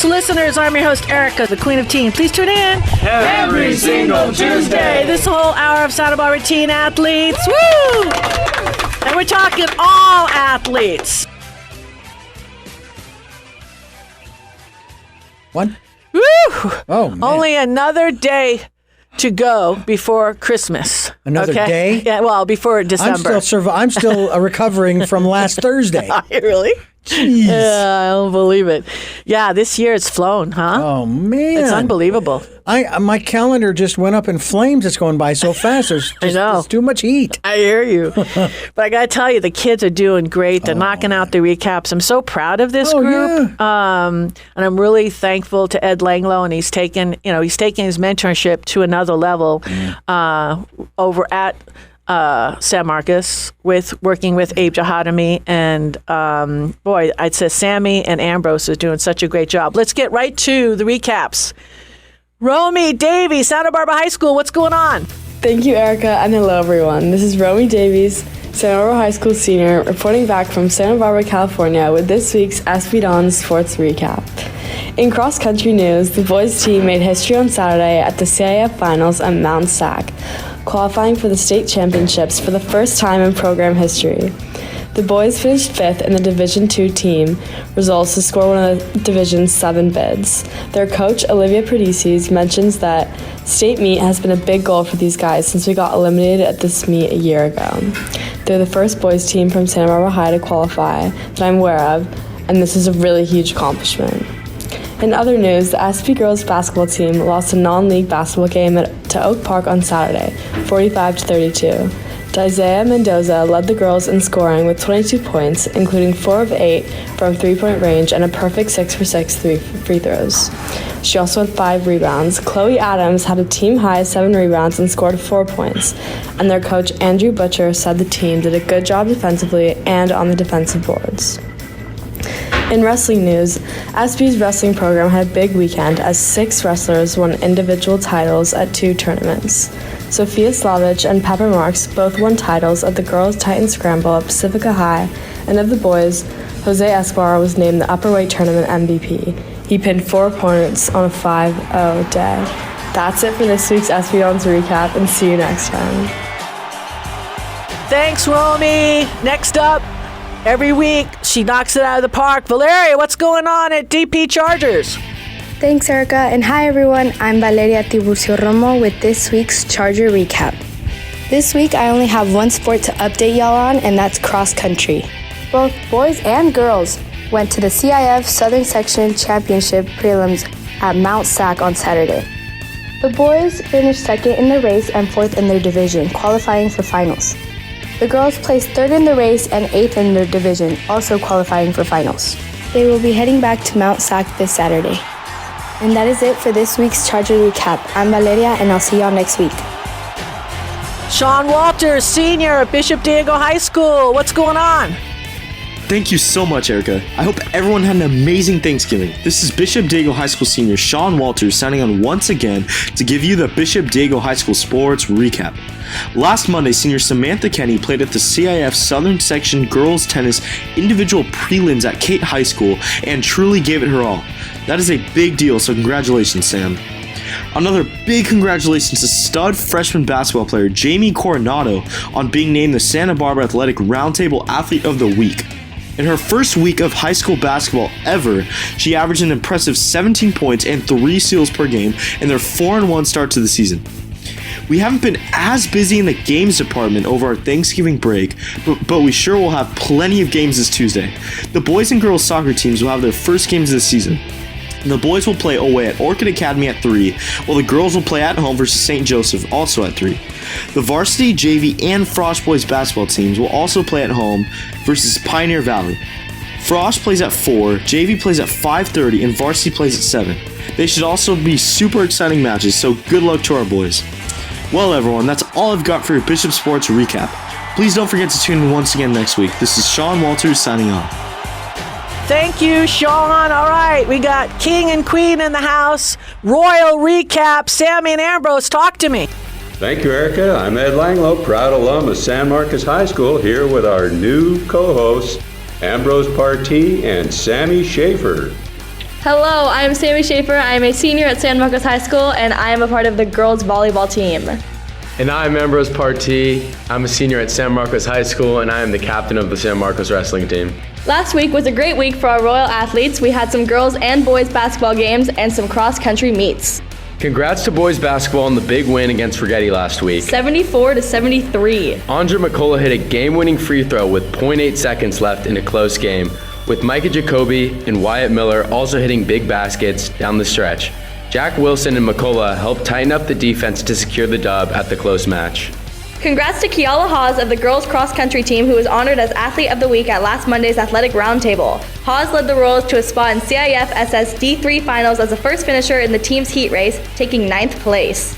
sports listeners. I'm your host, Erica, the Queen of Teen. Please tune in every single Tuesday. This whole hour of Santa Barbara teen athletes. Woo! And we're talking all athletes. What? Woo! Oh, man. Only another day to go before Christmas. Another day? Yeah, well, before December. I'm still recovering from last Thursday. Really? Jeez. Yeah, I don't believe it. Yeah, this year it's flown, huh? Oh, man. It's unbelievable. My calendar just went up in flames. It's going by so fast. There's too much heat. I hear you. But I got to tell you, the kids are doing great. They're knocking out the recaps. I'm so proud of this group. Yeah. And I'm really thankful to Ed Langlow, and he's taken his mentorship to another level over at San Marcos working with Abe Jahadami, and I'd say Sammy and Ambrose is doing such a great job. Let's get right to the recaps. Romy Davies, Santa Barbara High School, what's going on? Thank you, Erica, and hello, everyone. This is Romy Davies, Santa Barbara High School senior, reporting back from Santa Barbara, California, with this week's SB Dawn Sports Recap. In cross-country news, the boys' team made history on Saturday at the CIF Finals at Mount SAC, qualifying for the state championships for the first time in program history. The boys finished 5th in the Division II team results to score one of the Division's 7 bids. Their coach, Olivia Perdices, mentions that state meet has been a big goal for these guys since we got eliminated at this meet a year ago. They're the first boys team from Santa Barbara High to qualify that I'm aware of, and this is a really huge accomplishment. In other news, the SP girls basketball team lost a non-league basketball game to Oak Park on Saturday, 45-32. Isaiah Mendoza led the girls in scoring with 22 points, including 4 of 8 from three-point range and a perfect 6 for 6 free throws. She also had 5 rebounds. Chloe Adams had a team-high 7 rebounds and scored 4 points, and their coach Andrew Butcher said the team did a good job defensively and on the defensive boards. In wrestling news, SB's wrestling program had a big weekend as 6 wrestlers won individual titles at 2 tournaments. Sophia Slavich and Pepper Marks both won titles at the Girls Titan Scramble at Pacifica High, and of the boys, Jose Escobar was named the Upperweight Tournament MVP. He pinned 4 opponents on a 5-0 day. That's it for this week's SB Dons recap, and see you next time. Thanks, Romy. Next up, every week, she knocks it out of the park. Valeria, what's going on at DP Chargers? Thanks, Erica, and hi, everyone. I'm Valeria Tiburcio Romo with this week's Charger Recap. This week, I only have one sport to update y'all on, and that's cross country. Both boys and girls went to the CIF Southern Section Championship prelims at Mount SAC on Saturday. The boys finished 2nd in the race and 4th in their division, qualifying for finals. The girls placed 3rd in the race and 8th in their division, also qualifying for finals. They will be heading back to Mount SAC this Saturday. And that is it for this week's Charger Recap. I'm Valeria, and I'll see y'all next week. Sean Walters, senior at Bishop Diego High School. What's going on? Thank you so much, Erica. I hope everyone had an amazing Thanksgiving. This is Bishop Diego High School senior Sean Walters signing on once again to give you the Bishop Diego High School Sports Recap. Last Monday, senior Samantha Kenny played at the CIF Southern Section Girls Tennis Individual Prelims at Kate High School and truly gave it her all. That is a big deal, so congratulations, Sam. Another big congratulations to stud freshman basketball player Jamie Coronado on being named the Santa Barbara Athletic Roundtable Athlete of the Week. In her first week of high school basketball ever, she averaged an impressive 17 points and 3 steals per game in their 4-1 start to the season. We haven't been as busy in the games department over our Thanksgiving break, but we sure will have plenty of games this Tuesday. The boys and girls soccer teams will have their first games of the season. The boys will play away at Orchid Academy at 3, while the girls will play at home versus St. Joseph, also at 3. The varsity, JV, and Frost boys basketball teams will also play at home versus Pioneer Valley. Frost plays at 4, JV plays at 5:30, and varsity plays at 7. They should also be super exciting matches, so good luck to our boys. Well, everyone, that's all I've got for your Bishop Sports Recap. Please don't forget to tune in once again next week. This is Sean Walters signing off. Thank you, Sean. All right, we got King and Queen in the house. Royal Recap. Sammy and Ambrose, talk to me. Thank you, Erica. I'm Ed Langlow, proud alum of San Marcos High School, here with our new co-hosts, Ambrose Partee and Sammy Schaefer. Hello, I am Sammy Schaefer. I am a senior at San Marcos High School, and I am a part of the girls volleyball team. And I'm Ambrose Partee. I'm a senior at San Marcos High School, and I am the captain of the San Marcos wrestling team. Last week was a great week for our Royal athletes. We had some girls and boys basketball games and some cross-country meets. Congrats to boys basketball on the big win against Rigetti last week. 74-73. Andre McCullough hit a game-winning free throw with 0.8 seconds left in a close game, with Micah Jacoby and Wyatt Miller also hitting big baskets down the stretch. Jack Wilson and McCullough helped tighten up the defense to secure the dub at the close match. Congrats to Kiala Hawes of the girls cross-country team, who was honored as Athlete of the Week at last Monday's Athletic Roundtable. Hawes led the Royals to a spot in CIF SS D3 Finals as the first finisher in the team's heat race, taking 9th place.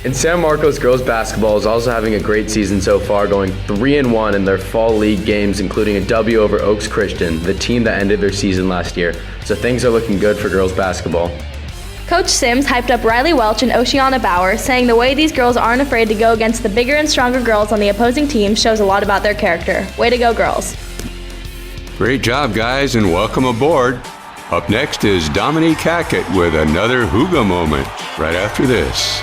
And San Marcos girls basketball is also having a great season so far, going 3-1 in their fall league games, including a W over Oaks Christian, the team that ended their season last year. So things are looking good for girls basketball. Coach Sims hyped up Riley Welch and Oceana Bauer, saying the way these girls aren't afraid to go against the bigger and stronger girls on the opposing team shows a lot about their character. Way to go, girls. Great job, guys, and welcome aboard. Up next is Dominique Hackett with another Hygge moment right after this.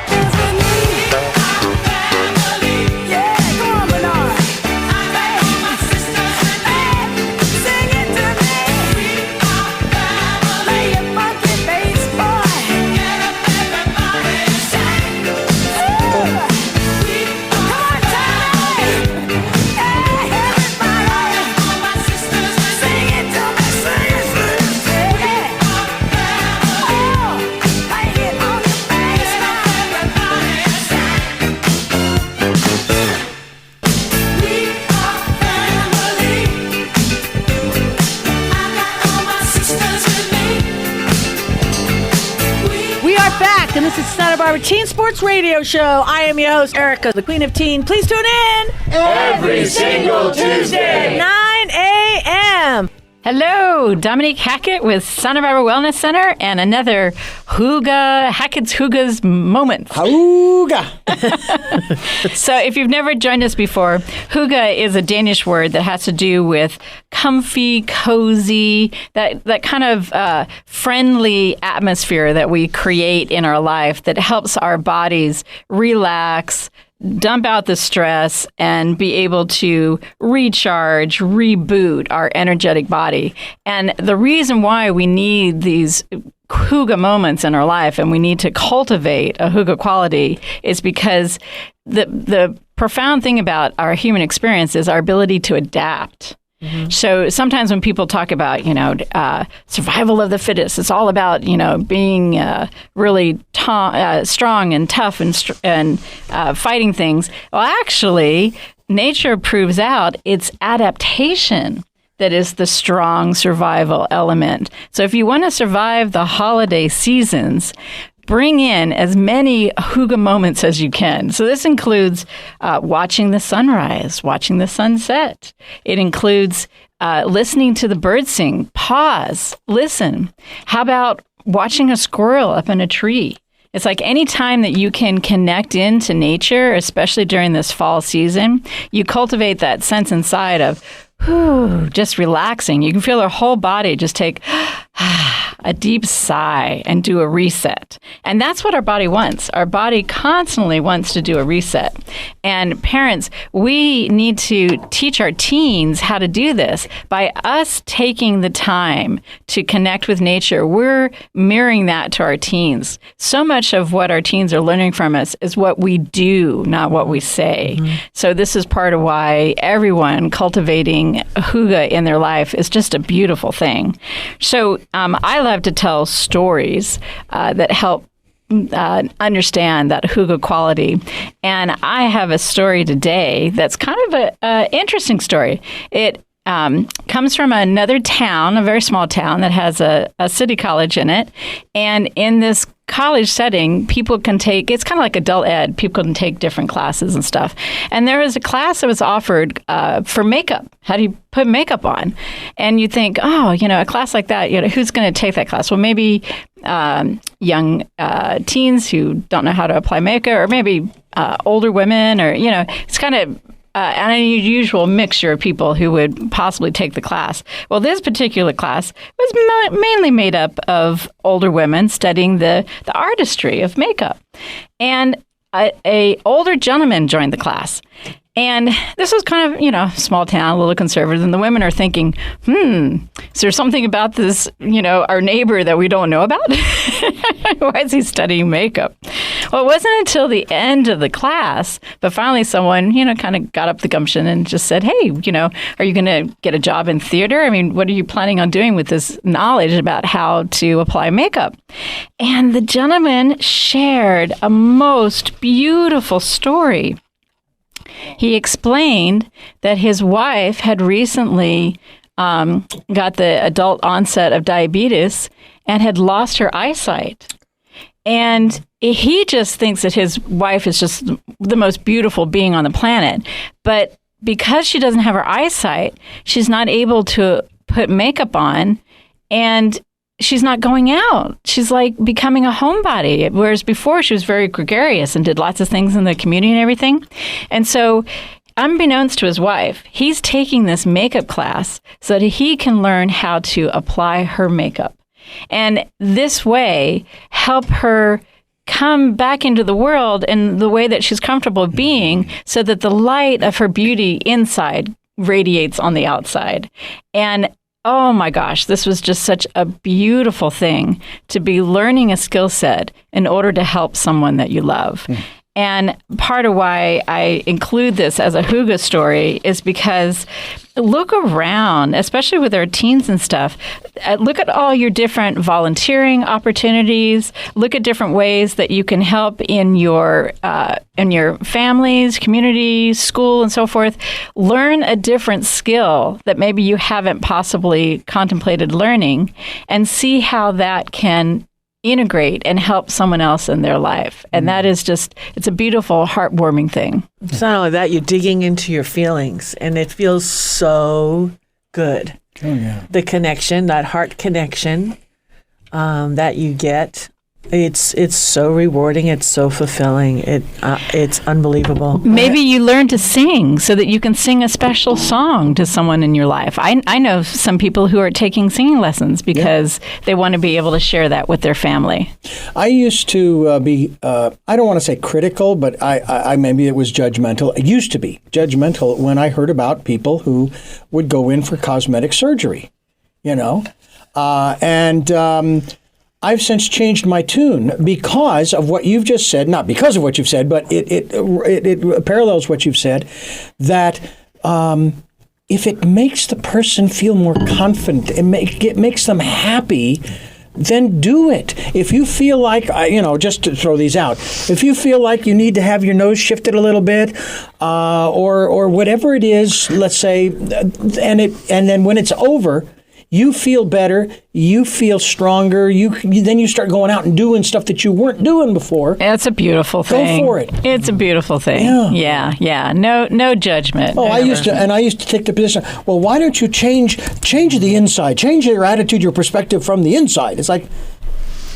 And this is Santa Barbara Teen Sports Radio Show. I am your host, Erica, the Queen of Teen. Please tune in every single Tuesday, 9 a.m. Hello, Dominique Hackett with Santa Barbara Wellness Center and another Hackett's Hygge's Moments. Hygge! So if you've never joined us before, Hygge is a Danish word that has to do with comfy, cozy, that kind of friendly atmosphere that we create in our life that helps our bodies relax, dump out the stress, and be able to recharge, reboot our energetic body. And the reason why we need these Hygge moments in our life and we need to cultivate a Hygge quality is because the profound thing about our human experience is our ability to adapt. Mm-hmm. So sometimes when people talk about, survival of the fittest, it's all about, being really strong and tough and fighting things. Well, actually, nature proves out it's adaptation that is the strong survival element. So if you want to survive the holiday seasons, bring in as many Hygge moments as you can. So this includes watching the sunrise, watching the sunset. It includes listening to the birds sing. Pause, listen. How about watching a squirrel up in a tree? It's like any time that you can connect into nature, especially during this fall season, you cultivate that sense inside of, just relaxing. You can feel their whole body just take a deep sigh and do a reset. And that's what our body wants. Our body constantly wants to do a reset. And parents, we need to teach our teens how to do this. By us taking the time to connect with nature, we're mirroring that to our teens. So much of what our teens are learning from us is what we do, not what we say. Mm-hmm. So this is part of why everyone cultivating Hygge in their life is just a beautiful thing. So I love to tell stories that help understand that Hygge quality. And I have a story today that's kind of an interesting story. It comes from another town, a very small town that has a city college in it. And in this college setting, people can take, it's kind of like adult ed, people can take different classes and stuff. And there was a class that was offered for makeup. How do you put makeup on? And you think, a class like that, who's going to take that class? Well, maybe young teens who don't know how to apply makeup, or maybe older women, or, it's kind of an unusual mixture of people who would possibly take the class. Well, this particular class was mainly made up of older women studying the artistry of makeup. And a older gentleman joined the class. And this was kind of, small town, a little conservative. And the women are thinking, is there something about this, our neighbor that we don't know about? Why is he studying makeup? Well, it wasn't until the end of the class, but finally someone, kind of got up the gumption and just said, hey, are you going to get a job in theater? I mean, what are you planning on doing with this knowledge about how to apply makeup? And the gentleman shared a most beautiful story. He explained that his wife had recently got the adult onset of diabetes and had lost her eyesight. And he just thinks that his wife is just the most beautiful being on the planet. But because she doesn't have her eyesight, she's not able to put makeup on, and she's not going out. She's like becoming a homebody, whereas before she was very gregarious and did lots of things in the community and everything. And so, unbeknownst to his wife, he's taking this makeup class so that he can learn how to apply her makeup. And this way, help her come back into the world in the way that she's comfortable being, so that the light of her beauty inside radiates on the outside. And oh my gosh, this was just such a beautiful thing to be learning a skill set in order to help someone that you love. And part of why I include this as a hygge story is because look around, especially with our teens and stuff. Look at all your different volunteering opportunities. Look at different ways that you can help in your families, communities, school, and so forth. Learn a different skill that maybe you haven't possibly contemplated learning, and see how that can integrate and help someone else in their life. And that is just, it's a beautiful, heartwarming thing. It's not only that, you're digging into your feelings, and it feels so good. Oh, yeah. The connection, that heart connection that you get, it's so rewarding. It's so fulfilling. It's unbelievable. Maybe you learn to sing so that you can sing a special song to someone in your life. I know some people who are taking singing lessons because they want to be able to share that with their family. I used to be, I don't want to say critical, but I maybe it was judgmental. It used to be judgmental when I heard about people who would go in for cosmetic surgery, I've since changed my tune because of what you've just said. Not because of what you've said, but it parallels what you've said. That if it makes the person feel more confident, it makes them happy, then do it. If you feel like, just to throw these out, if you feel like you need to have your nose shifted a little bit, or whatever it is, let's say, and then when it's over, you feel better, you feel stronger, then you start going out and doing stuff that you weren't doing before. It's a beautiful thing. Go for it. It's a beautiful thing. Yeah. No judgment. I used to take the position, well, why don't you change the inside, change your attitude, your perspective from the inside? It's like,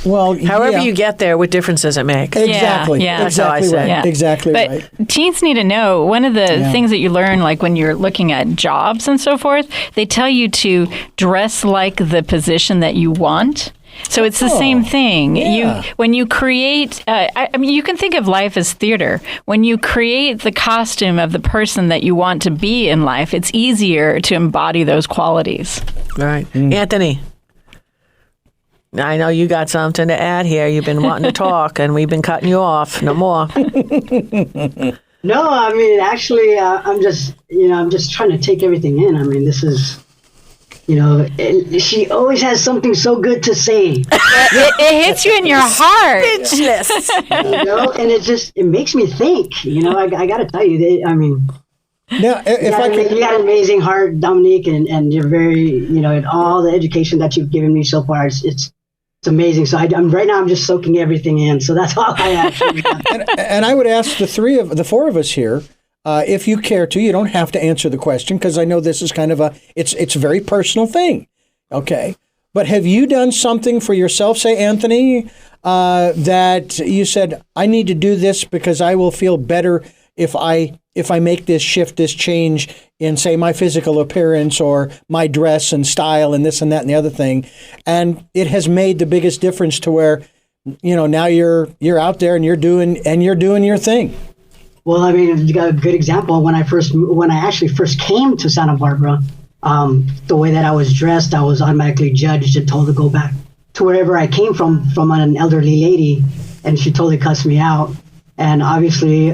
well, however you get there, what difference does it make? Exactly. Yeah. That's how I say. Right. Yeah. Exactly but right. Teens need to know, one of the things that you learn, like when you're looking at jobs and so forth, they tell you to dress like the position that you want. So it's the same thing. Yeah. When you create, you can think of life as theater. When you create the costume of the person that you want to be in life, it's easier to embody those qualities. Right. Anthony, I know you got something to add here. You've been wanting to talk, and we've been cutting you off. No more. No, I mean, actually, I'm just trying to take everything in. I mean, this is, she always has something so good to say. It hits you in your heart. Speechless. And it makes me think. I got to tell you, Now, you got an amazing heart, Dominique, and you're very, all the education that you've given me so far, it's amazing. So I'm just soaking everything in. So that's all I actually have. And I would ask the four of us here, if you care to. You don't have to answer the question because I know this is kind of it's a very personal thing. Okay, but have you done something for yourself, say Anthony, that you said I need to do this because I will feel better if I if I make this shift, this change in, say, my physical appearance or my dress and style and this and that and the other thing. And it has made the biggest difference to where, now you're out there and you're doing your thing. Well, I mean, you got a good example. When I actually first came to Santa Barbara, the way that I was dressed, I was automatically judged and told to go back to wherever I came from an elderly lady, and she totally cussed me out. And obviously,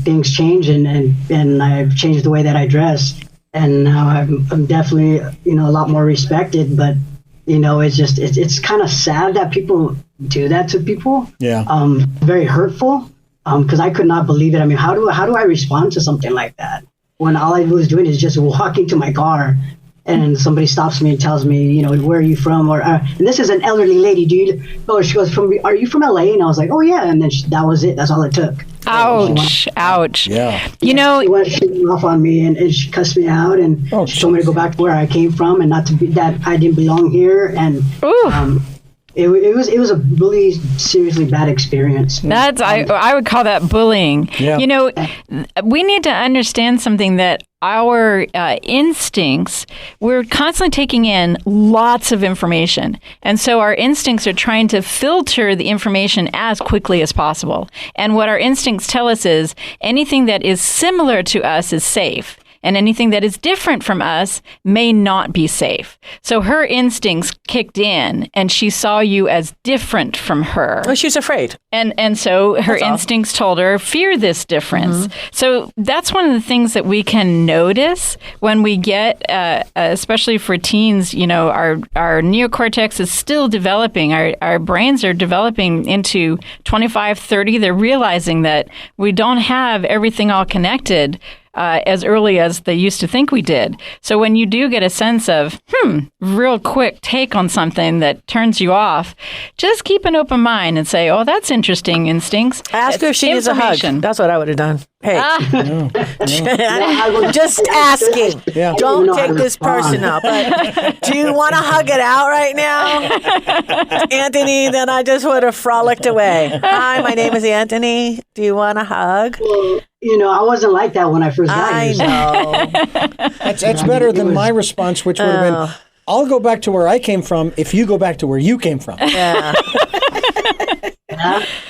things change, and I've changed the way that I dress, and now I'm definitely a lot more respected. But it's kind of sad that people do that to people. Yeah. Very hurtful. Because I could not believe it. I mean, how do I respond to something like that when all I was doing is just walking to my car, and somebody stops me and tells me, where are you from? Or and this is an elderly lady. She goes, are you from LA? And I was like, oh yeah. And then that was it. That's all it took. Ouch! Ouch! Yeah. She went off on me and she cussed me out, and she told me to go back to where I came from and not to be that I didn't belong here. And It was a really seriously bad experience. That's I would call that bullying. Yeah. We need to understand something, that our instincts, we're constantly taking in lots of information. And so our instincts are trying to filter the information as quickly as possible. And what our instincts tell us is anything that is similar to us is safe. And anything that is different from us may not be safe. So her instincts kicked in, and she saw you as different from her. Well, she's afraid. And so her instincts told her, fear this difference. So that's one of the things that we can notice when we get, especially for teens, our neocortex is still developing. Our brains are developing into 25, 30. They're realizing that we don't have everything all connected as early as they used to think we did. So when you do get a sense of, real quick take on something that turns you off, just keep an open mind and say, oh, that's interesting instincts. Ask her if she needs a hug. That's what I would have done. Hey, just asking. Yeah. Don't take this personal. But do you want to hug it out right now, Anthony? Then I just would have frolicked away. Hi, my name is Anthony. Do you want a hug? Well, I wasn't like that when I first got here. I know. That's better than my response, which would have been, I'll go back to where I came from if you go back to where you came from. Yeah.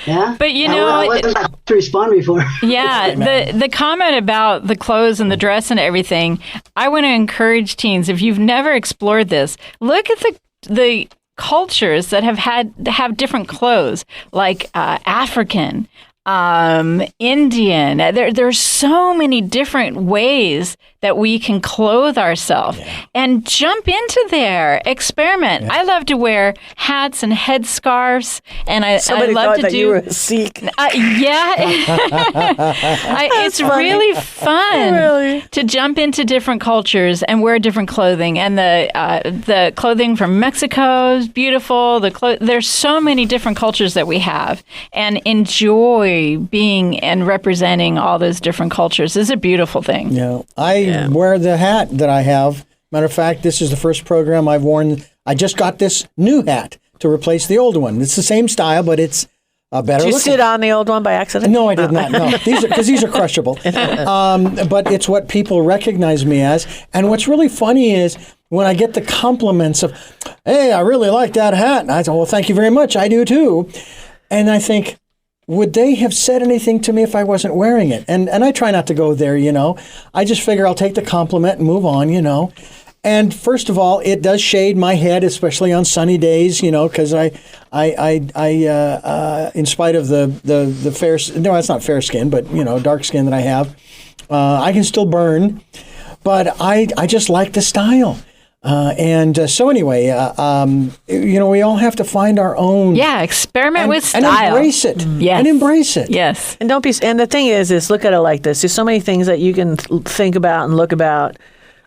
Yeah. But I wasn't like to respond before. Yeah, the comment about the clothes and the dress and everything, I want to encourage teens, if you've never explored this, look at the cultures that have different clothes, like African, Indian. There's so many different ways that we can clothe ourselves, and jump into there, experiment. I love to wear hats and headscarves, and I love to do. You were a Sikh. It's really fun to jump into different cultures and wear different clothing. And the clothing from Mexico is beautiful. There's so many different cultures that we have, and enjoy being and representing all those different cultures is a beautiful thing. Yeah, I wear the hat that I have. Matter of fact, this is the first program I've worn. I just got this new hat to replace the old one. It's the same style, but it's better. Did you looking. sit on the old one by accident? No, I did not. No, these are crushable. But it's what people recognize me as. And what's really funny is when I get the compliments of, "Hey, I really like that hat," and I say, "Well, thank you very much. I do too." And I think, would they have said anything to me if I wasn't wearing it? And I try not to go there, I just figure I'll take the compliment and move on, And first of all, it does shade my head, especially on sunny days, because I in spite of the fair, no, it's not fair skin, but dark skin that I have, I can still burn. But I just like the style. So anyway, we all have to find our own. Yeah, experiment with style. And embrace it. Yes. And embrace it. Yes. And and the thing is look at it like this. There's so many things that you can think about and look about,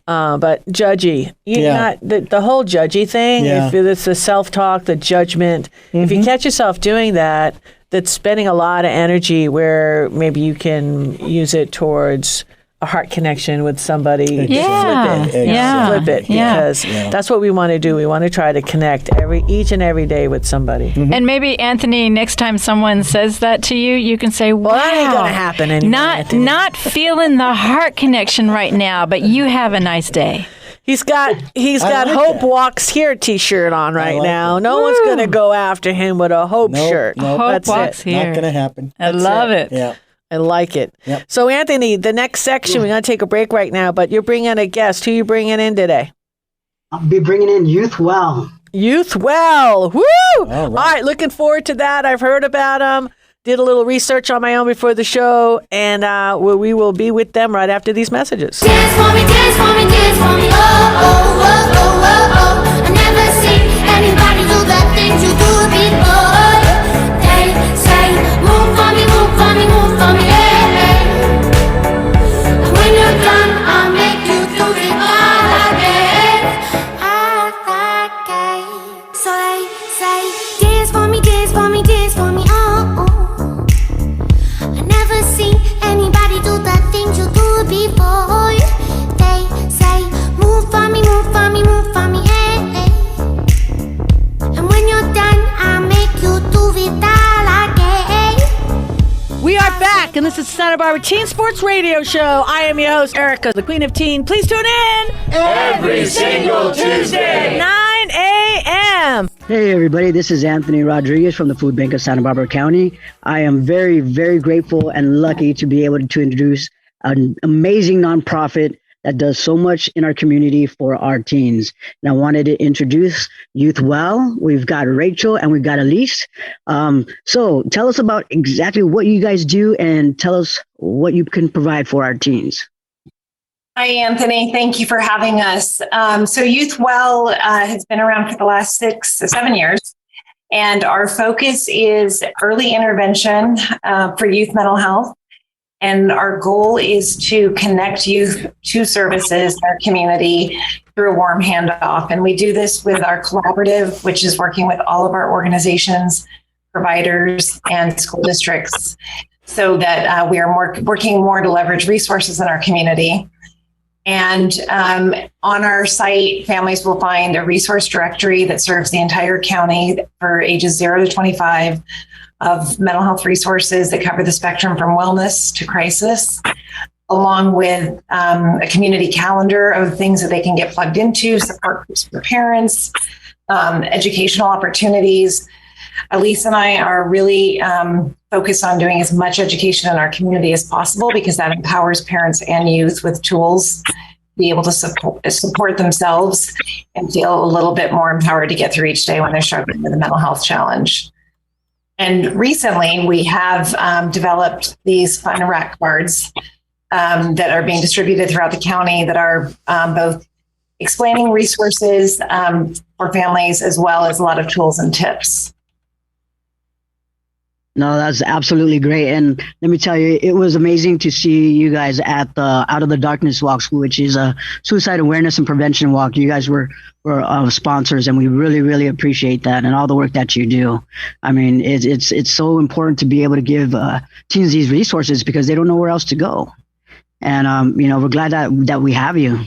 but judgy. Not the whole judgy thing. Yeah. If it's the self-talk, the judgment, if you catch yourself doing that, that's spending a lot of energy where maybe you can use it towards a heart connection with somebody, Yeah. flip it. Yeah. Flip it, Yeah. because that's what we want to do. We want to try to connect each and every day with somebody. And maybe, Anthony, next time someone says that to you, you can say, wow, that ain't gonna happen anymore, not feeling the heart connection right now, but you have a nice day. He's got like Hope that. Walks Here t-shirt on right like now. that. No one's going to go after him with a Hope shirt. Nope. Hope That's Walks it. Here. Not going to happen. I love it. Yeah. I like it. Yep. So, Anthony, the next section, we're going to take a break right now, but you're bringing a guest. Who are you bringing in today? I'll be bringing in Youth Well. Youth Well. Woo! All right. All right, looking forward to that. I've heard about them. Did a little research on my own before the show, and we will be with them right after these messages. Dance for me, dance for me, dance for me. Oh, oh, oh, oh, oh, oh. I never seen anybody do the things you do before. They say, move for me, move for me, move for me, yeah, yeah. And when you're done, I'll make you do it all again. So they say, dance for me, dance for me, dance for me, oh, oh. I never seen anybody do the things you do before. They say, move for me, move for me, move for me, hey, hey. And when you're done, I'll make you do it all again. We are back, and this is Santa Barbara Teen Sports Radio Show. I am your host, Erica, the Queen of Teen. Please tune in Every single Tuesday. 9 a.m. Hey everybody, this is Anthony Rodriguez from the Food Bank of Santa Barbara County. I am very, very grateful and lucky to be able to introduce an amazing nonprofit that does so much in our community for our teens. And I wanted to introduce Youth Well. We've got Rachel and we've got Elise. So tell us about exactly what you guys do and tell us what you can provide for our teens. Hi, Anthony. Thank you for having us. So Youth Well has been around for the last 6 or 7 years, and our focus is early intervention for youth mental health. And our goal is to connect youth to services in our community through a warm handoff. And we do this with our collaborative, which is working with all of our organizations, providers, and school districts, so that we are working more to leverage resources in our community. And on our site, families will find a resource directory that serves the entire county for ages 0 to 25 of mental health resources that cover the spectrum from wellness to crisis, along with a community calendar of things that they can get plugged into, support groups for parents, educational opportunities. Elise and I are really focused on doing as much education in our community as possible, because that empowers parents and youth with tools to be able to support themselves and feel a little bit more empowered to get through each day when they're struggling with a mental health challenge. And recently we have developed these fun rack cards that are being distributed throughout the county that are both explaining resources for families, as well as a lot of tools and tips. No, that's absolutely great. And let me tell you, it was amazing to see you guys at the Out of the Darkness Walk, which is a suicide awareness and prevention walk. You guys were sponsors, and we really, really appreciate that and all the work that you do. I mean, it's so important to be able to give teens these resources, because they don't know where else to go. And, we're glad that we have you.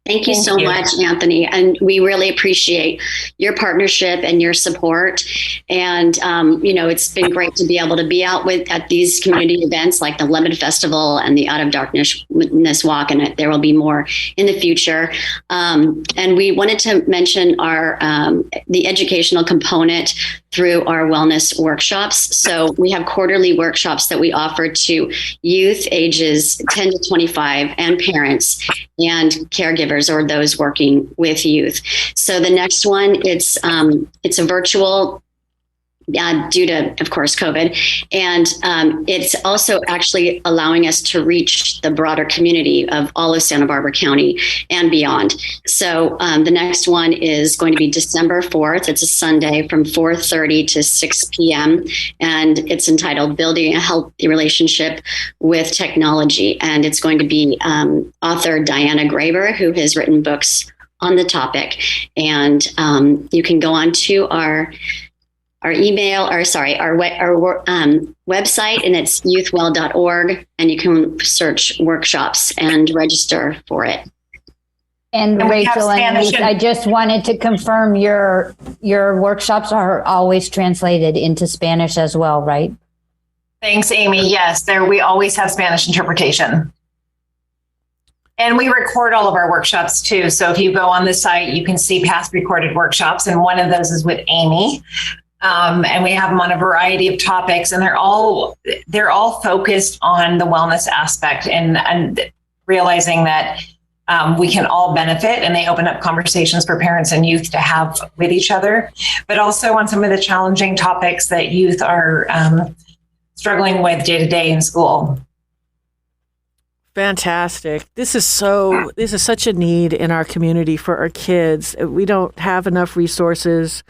Thank you so much, Anthony. And we really appreciate your partnership and your support. And, it's been great to be able to be out at these community events like the Lemon Festival and the Out of Darkness Walk. And there will be more in the future. And we wanted to mention the educational component through our wellness workshops. So we have quarterly workshops that we offer to youth ages 10 to 25 and parents and caregivers, or those working with youth. So the next one, it's a virtual due to, of course, COVID. And it's also actually allowing us to reach the broader community of all of Santa Barbara County and beyond. So the next one is going to be December 4th. It's a Sunday from 4:30 to 6 p.m. And it's entitled Building a Healthy Relationship with Technology. And it's going to be author Diana Graber, who has written books on the topic. And you can go on to our our email, or sorry, our website, and it's youthwell.org, and you can search workshops and register for it. And Rachel and Ruth, I just wanted to confirm your workshops are always translated into Spanish as well, right? Thanks, Amy. Yes, we always have Spanish interpretation. And we record all of our workshops too. So if you go on the site, you can see past recorded workshops. And one of those is with Amy. And we have them on a variety of topics, and they're all focused on the wellness aspect and realizing that we can all benefit, and they open up conversations for parents and youth to have with each other, but also on some of the challenging topics that youth are struggling with day to day in school. Fantastic. This is such a need in our community for our kids. We don't have enough resources.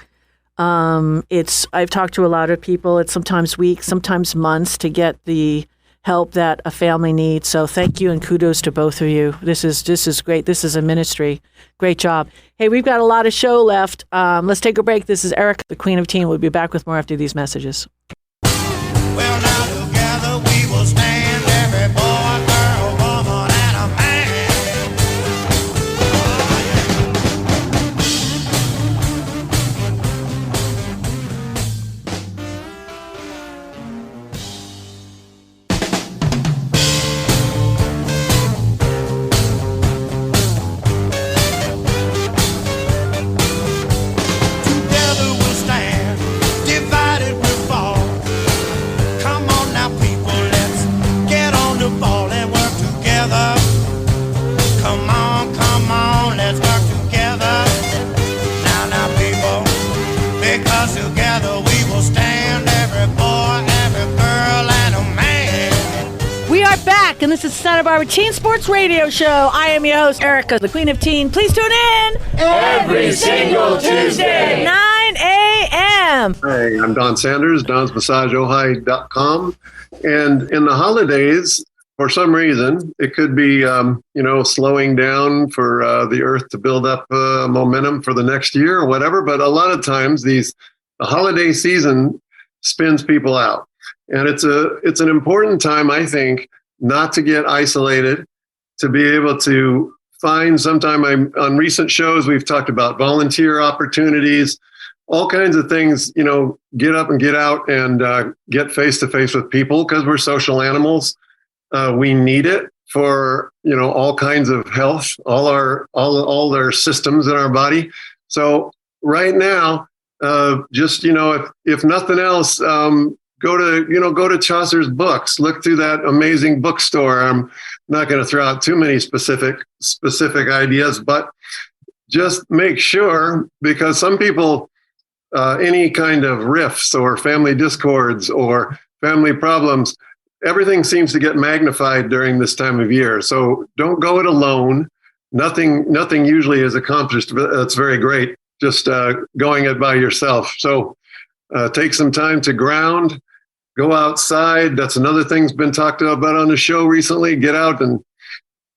I've talked to a lot of people. It's sometimes weeks, sometimes months to get the help that a family needs. So thank you and kudos to both of you. This is great. This is a ministry. Great job. Hey, we've got a lot of show left. Let's take a break. This is Erica, the Queen of Teen. We'll be back with more after these messages. Well, now together we will stand, every boy, girl, woman, and a man. Together we'll stand, divided we'll fall. Come on now, people, let's get on the ball and work together. Come on, let's work together. Now, people, because together we will stand, every boy, every girl, and a man. We are back, and this is Santa Barbara Teen Sports Radio Show. I am your host, Erica, the Queen of Teen. Please tune in Every single Tuesday. 9 a.m. Hey, I'm Don Sanders, donsmassageohio.com. And in the holidays, for some reason, it could be, slowing down for the earth to build up momentum for the next year or whatever. But a lot of times the holiday season spins people out. And it's an important time, I think, not to get isolated, to be able to find on recent shows, we've talked about volunteer opportunities, all kinds of things, get up and get out and get face to face with people, because we're social animals. We need it for, all kinds of health, all our systems in our body. So right now, if nothing else, go to Chaucer's books, look through that amazing bookstore. I'm not going to throw out too many specific ideas, but just make sure, because some people, any kind of rifts or family discords or family problems, everything seems to get magnified during this time of year. So don't go it alone. Nothing usually is accomplished. That's very great. Just going it by yourself. So take some time to ground, go outside. That's another thing's been talked about on the show recently. Get out and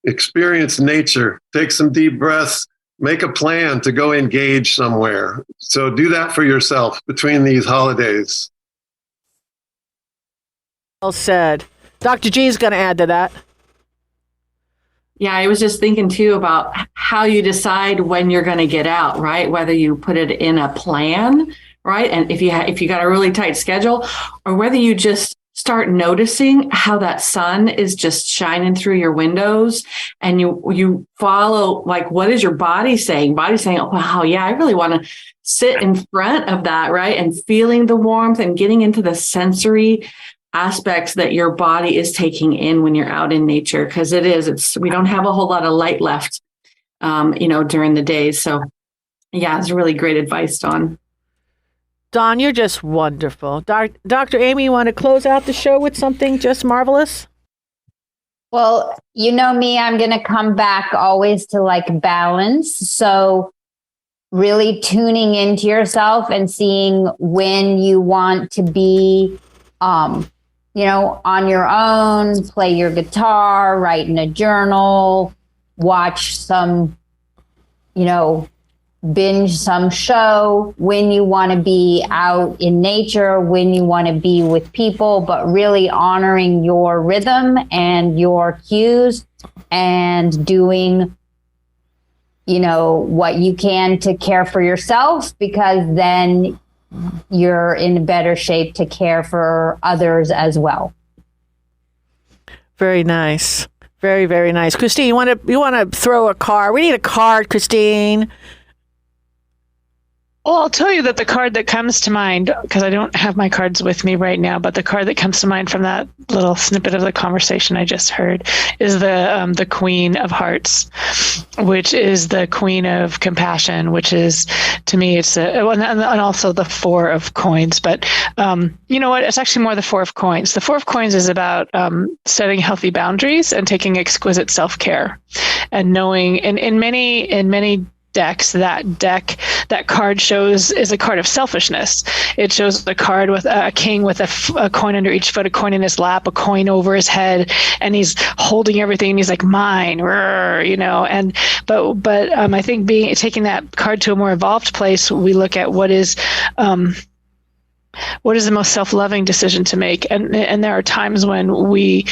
experience nature. Take some deep breaths. Make a plan to go engage somewhere. So do that for yourself between these holidays. Well said. Dr. G is going to add to that. Yeah, I was just thinking too about how you decide when you're going to get out, right? Whether you put it in a plan, right? And if you got a really tight schedule, or whether you just start noticing how that sun is just shining through your windows, and you follow, like, what is your body saying? Body's saying, oh, wow, yeah, I really want to sit in front of that, right? And feeling the warmth and getting into the sensory aspects that your body is taking in when you're out in nature, because we don't have a whole lot of light left, during the days. So yeah, it's really great advice, Dawn. Dawn, you're just wonderful. Dr. Amy, you want to close out the show with something just marvelous? Well, you know me, I'm going to come back always to balance. So really tuning into yourself and seeing when you want to be, on your own, play your guitar, write in a journal, watch some, binge some show, when you want to be out in nature, when you want to be with people, but really honoring your rhythm and your cues and doing, what you can to care for yourself, because then you're in better shape to care for others as well. Very nice. Very, very nice. Christine, you want to throw a card? We need a card, Christine. Well, I'll tell you that the card that comes to mind, because I don't have my cards with me right now, but the card that comes to mind from that little snippet of the conversation I just heard is the Queen of Hearts, which is the Queen of Compassion, which is, to me, and also the Four of Coins. But you know what? It's actually more the Four of Coins. The Four of Coins is about setting healthy boundaries and taking exquisite self-care, and knowing in many decks, that card shows is a card of selfishness. It shows a card with a king with a coin under each foot, a coin in his lap, a coin over his head, and he's holding everything. And he's like, mine, and but I think taking that card to a more evolved place, we look at what is the most self-loving decision to make, and there are times when we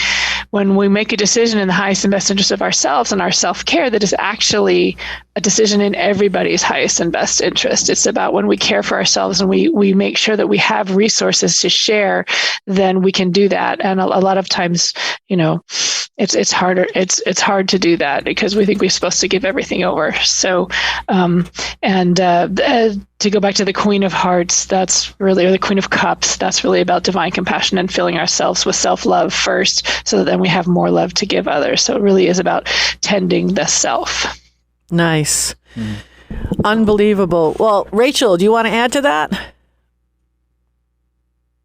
make a decision in the highest and best interest of ourselves and our self-care that is actually a decision in everybody's highest and best interest. It's about when we care for ourselves and we make sure that we have resources to share, then we can do that. And a lot of times, it's harder. It's hard to do that because we think we're supposed to give everything over. So, to go back to the Queen of Hearts, or the Queen of Cups, that's really about divine compassion and filling ourselves with self-love first, so that then we have more love to give others. So it really is about tending the self. Nice. Unbelievable. Well, Rachel, do you want to add to that?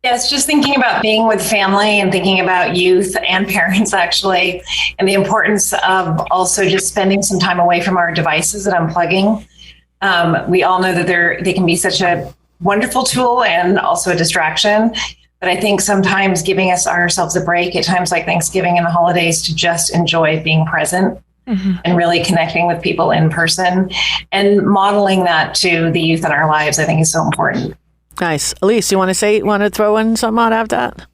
Yes, just thinking about being with family and thinking about youth and parents, actually, and the importance of also just spending some time away from our devices and unplugging. We all know that they can be such a wonderful tool and also a distraction. But I think sometimes giving ourselves a break at times like Thanksgiving and the holidays to just enjoy being present and really connecting with people in person and modeling that to the youth in our lives, I think is so important. Nice. Elise, you want to throw in something out of that?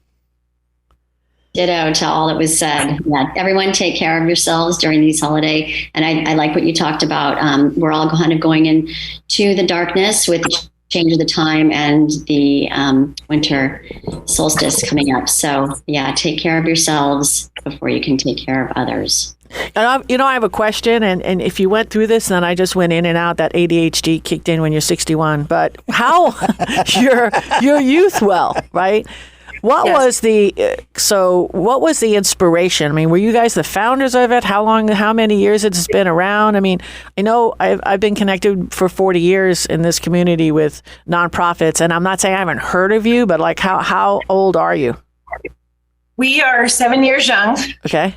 Ditto to all that was said. Yeah, everyone take care of yourselves during these holiday. And I like what you talked about. We're all kind of going into the darkness with the change of the time and the winter solstice coming up. So yeah, take care of yourselves before you can take care of others. And I have a question, and if you went through this, then I just went in and out. That ADHD kicked in when you're 61. But how your youth well, right? What was the inspiration? I mean, were you guys the founders of it? How many years it's been around? I mean, I know I've been connected for 40 years in this community with nonprofits, and I'm not saying I haven't heard of you, but like how old are you? We are 7 years young. Okay.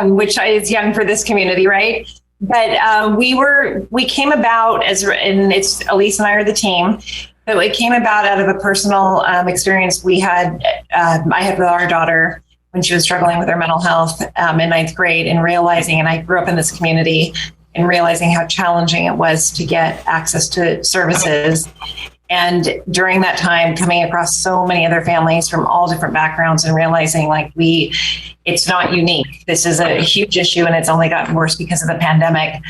Which is young for this community, right? But we came about and it's Elise and I are the team. But it came about out of a personal experience I had with our daughter when she was struggling with her mental health in ninth grade, and realizing, and I grew up in this community, and realizing how challenging it was to get access to services. And during that time, coming across so many other families from all different backgrounds and realizing it's not unique. This is a huge issue, and it's only gotten worse because of the pandemic.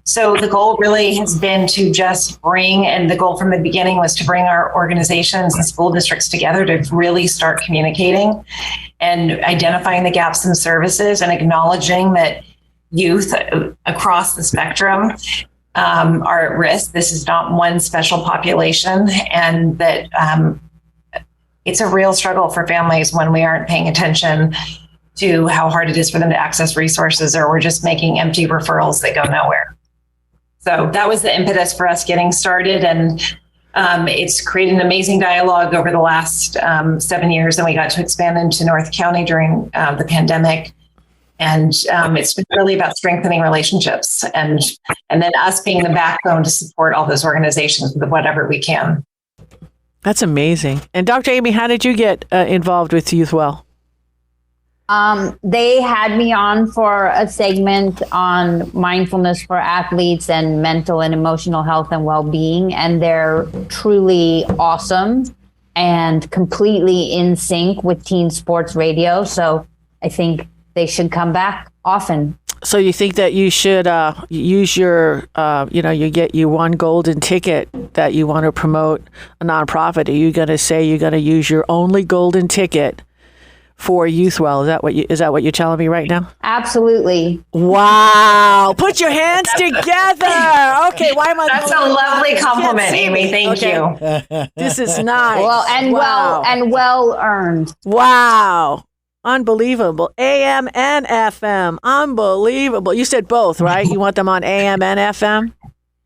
So the goal really has been to just and the goal from the beginning was to bring our organizations and school districts together to really start communicating and identifying the gaps in services and acknowledging that youth across the spectrum are at risk. This is not one special population, and that it's a real struggle for families when we aren't paying attention to how hard it is for them to access resources, or we're just making empty referrals that go nowhere. So that was the impetus for us getting started, and it's created an amazing dialogue over the last 7 years, and we got to expand into North County during the pandemic. And it's been really about strengthening relationships and then us being the backbone to support all those organizations with whatever we can. That's amazing. And Dr. Amy, how did you get involved with Youth Well? They had me on for a segment on mindfulness for athletes and mental and emotional health and well-being, and they're truly awesome and completely in sync with teen sports radio. So I think they should come back often. So you think that you should use your, you one golden ticket that you want to promote a nonprofit. Are you going to say you're going to use your only golden ticket for Youthwell? Is that what you're telling me right now? Absolutely. Wow. Put your hands together. Okay. Why am I? That's a lovely compliment, Amy. Thank you. This is nice. Well, and well earned. Wow. Unbelievable. AM and FM. Unbelievable. You said both, right? You want them on AM and FM?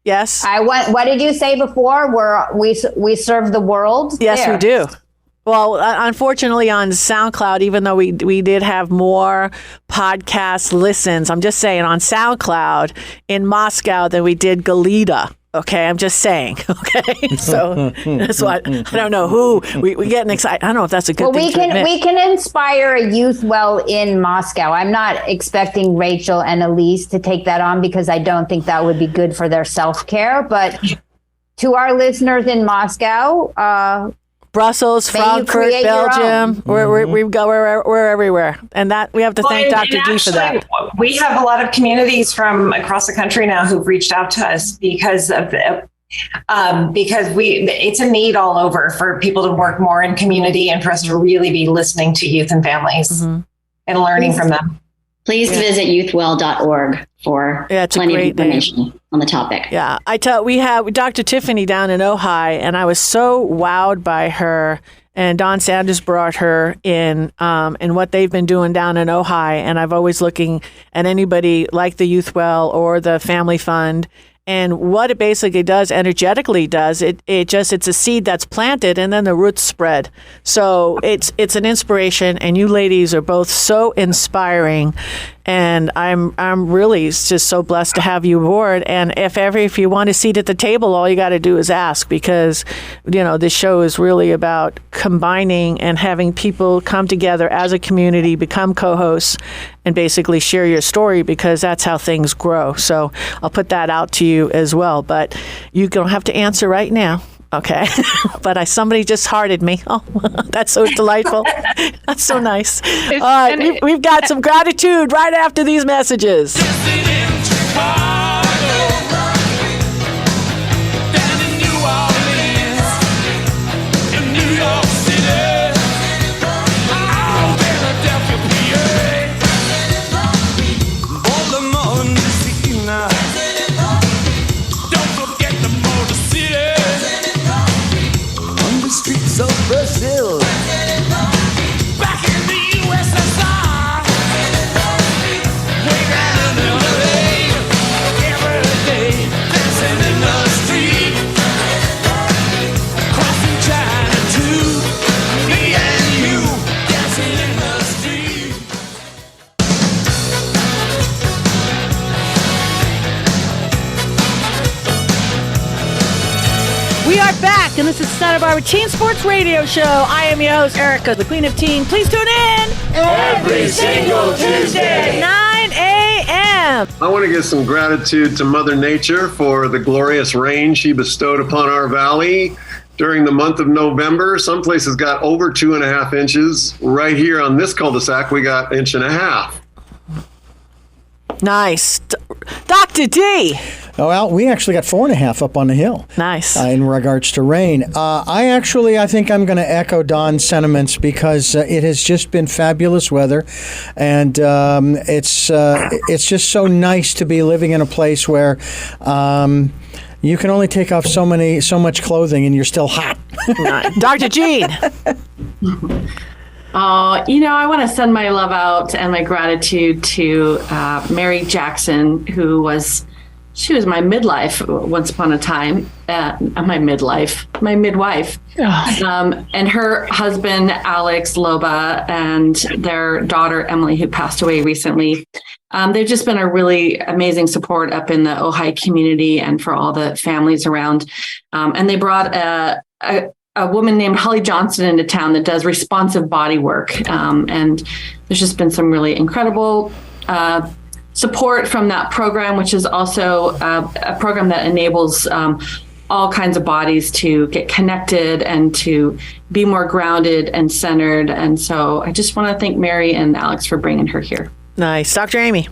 Yes. What did you say before? We serve the world? Yes, There. we do. Well, unfortunately on SoundCloud, even though we did have more podcast listens, I'm just saying on SoundCloud in Moscow than we did Goleta. Okay, I'm just saying. Okay, so that's why I don't know who we getting excited. I don't know if that's a good thing to admit. We can inspire a Youthwell in Moscow. I'm not expecting Rachel and Elise to take that on because I don't think that would be good for their self-care. But to our listeners in Moscow, Brussels, Frankfurt, Belgium, we're everywhere. And that we have to thank Dr. D for that. We have a lot of communities from across the country now who've reached out to us because it's a need all over for people to work more in community and for us to really be listening to youth and families and learning from them. Please visit youthwell.org for plenty of information on the topic. Yeah, we have Dr. Tiffany down in Ojai, and I was so wowed by her. And Don Sanders brought her in what they've been doing down in Ojai. And I've always looking at anybody like the Youthwell or the Family Fund. And what it basically does, energetically does, it's a seed that's planted and then the roots spread. So it's an inspiration, and you ladies are both so inspiring. And I'm really just so blessed to have you aboard. And if you want a seat at the table, all you got to do is ask, because this show is really about combining and having people come together as a community, become co-hosts, and basically share your story, because that's how things grow. So I'll put that out to you as well. But you don't have to answer right now. Okay. But somebody just hearted me. Oh, that's so delightful. That's so nice. All right. We've got some gratitude right after these messages. Brazil. Back in the USSR. Way down in LA. Every day, dancing in the street. Crossing China too. Me and you, dancing in the street. We are back, and this is Santa Barbara Teen Sports Radio Show. I am your host, Erica, the Queen of Teen. Please tune in every single Tuesday, 9 a.m. I want to give some gratitude to Mother Nature for the glorious rain she bestowed upon our valley during the month of November. Some places got over 2.5 inches. Right here on this cul-de-sac, we got 1.5 inches. Nice. Dr. D. Oh, well, we actually got 4.5 up on the hill. Nice. In regards to rain. I think I'm going to echo Don's sentiments, because it has just been fabulous weather. And it's just so nice to be living in a place where you can only take off so much clothing and you're still hot. Dr. Jean. I want to send my love out and my gratitude to Mary Jackson, who was my midlife once upon a time. My midwife. And her husband, Alex Loba, and their daughter, Emily, who passed away recently. They've just been a really amazing support up in the Ojai community and for all the families around. And they brought a a woman named Holly Johnson into town that does responsive body work. And there's just been some really incredible support from that program, which is also a program that enables all kinds of bodies to get connected and to be more grounded and centered. And so I just want to thank Mary and Alex for bringing her here. Nice. Dr. Amy.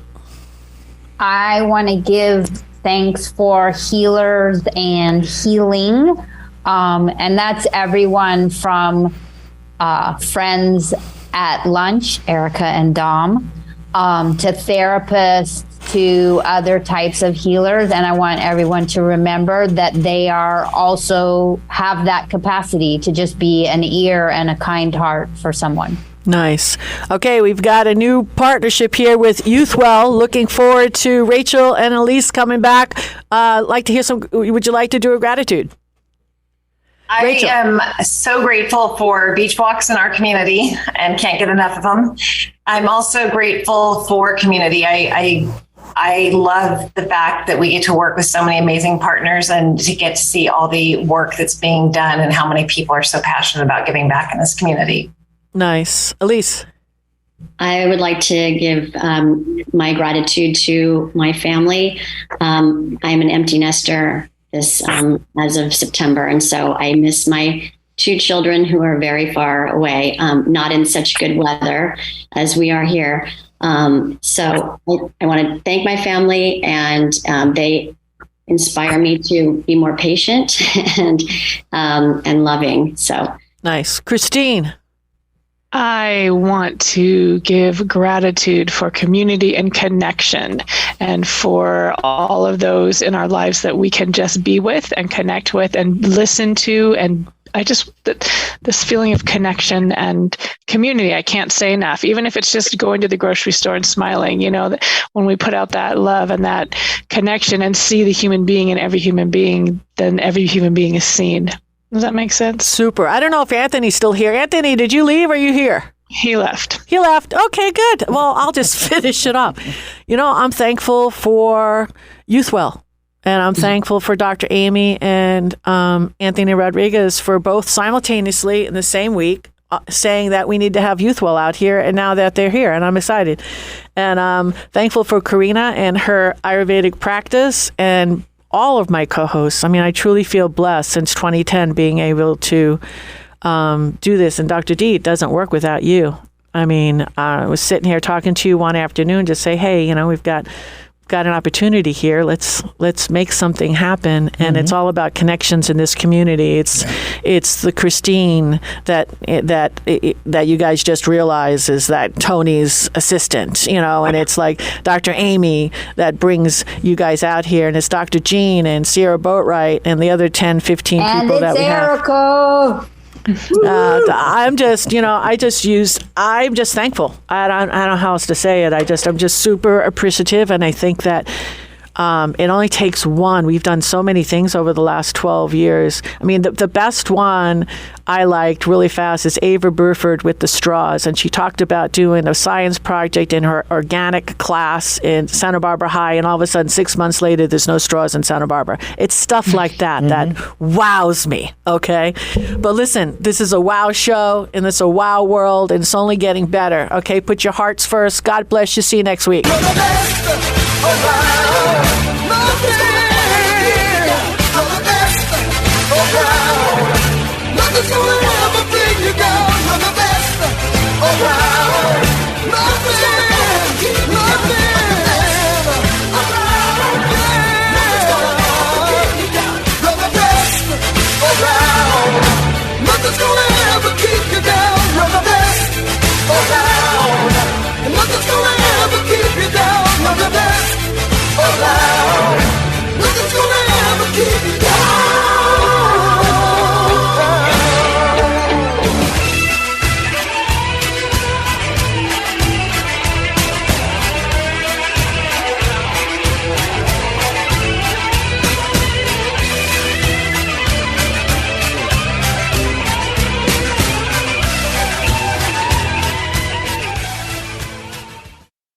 I want to give thanks for healers and healing. And that's everyone from friends at lunch, Erica and Dom, to therapists, to other types of healers. And I want everyone to remember that they are also have that capacity to just be an ear and a kind heart for someone. Nice. Okay, we've got a new partnership here with YouthWell. Looking forward to Rachel and Elise coming back. Like to hear would you like to do a gratitude? I am so grateful for beach walks in our community and can't get enough of them. I'm also grateful for community. I love the fact that we get to work with so many amazing partners and to get to see all the work that's being done and how many people are so passionate about giving back in this community. Nice. Elise? I would like to give my gratitude to my family. I'm an empty nester as of September, and so I miss my 2 children who are very far away, not in such good weather as we are here. So I want to thank my family, and they inspire me to be more patient and loving. So nice. Christine? I want to give gratitude for community and connection, and for all of those in our lives that we can just be with and connect with and listen to. And I just, this feeling of connection and community, I can't say enough, even if it's just going to the grocery store and smiling, when we put out that love and that connection and see the human being in every human being, then every human being is seen. Does that make sense? Super. I don't know if Anthony's still here. Anthony, did you leave? Or are you here? He left. He left. Okay, good. Well, I'll just finish it up. I'm thankful for YouthWell. And I'm thankful for Dr. Amy and Anthony Rodriguez for both simultaneously in the same week saying that we need to have YouthWell out here, and now that they're here, and I'm excited. And I'm thankful for Karina and her Ayurvedic practice, and all of my co-hosts. I mean, I truly feel blessed since 2010 being able to do this. And Dr. D, it doesn't work without you. I mean, I was sitting here talking to you one afternoon to say, hey, we've got an opportunity here. Let's make something happen. And it's all about connections in this community. It's the Christine that you guys just realized is that Tony's assistant, and it's like Dr. Amy that brings you guys out here, and it's Dr. Jean and Sierra Boatwright and the other 10, 15 people that we have. Erica. I'm just thankful. I don't know how else to say it. I'm just super appreciative, and I think that it only takes one. We've done so many things over the last 12 years. I mean, the best one I liked really fast is Ava Burford with the straws, and she talked about doing a science project in her organic class in Santa Barbara High, and all of a sudden 6 months later there's no straws in Santa Barbara. It's stuff like that that wows me, okay? But listen, this is a wow show, and it's a wow world, and it's only getting better, okay? Put your hearts first. God bless you. See you next week. Nothing's gonna ever bring you down. You're the best around. Nothing.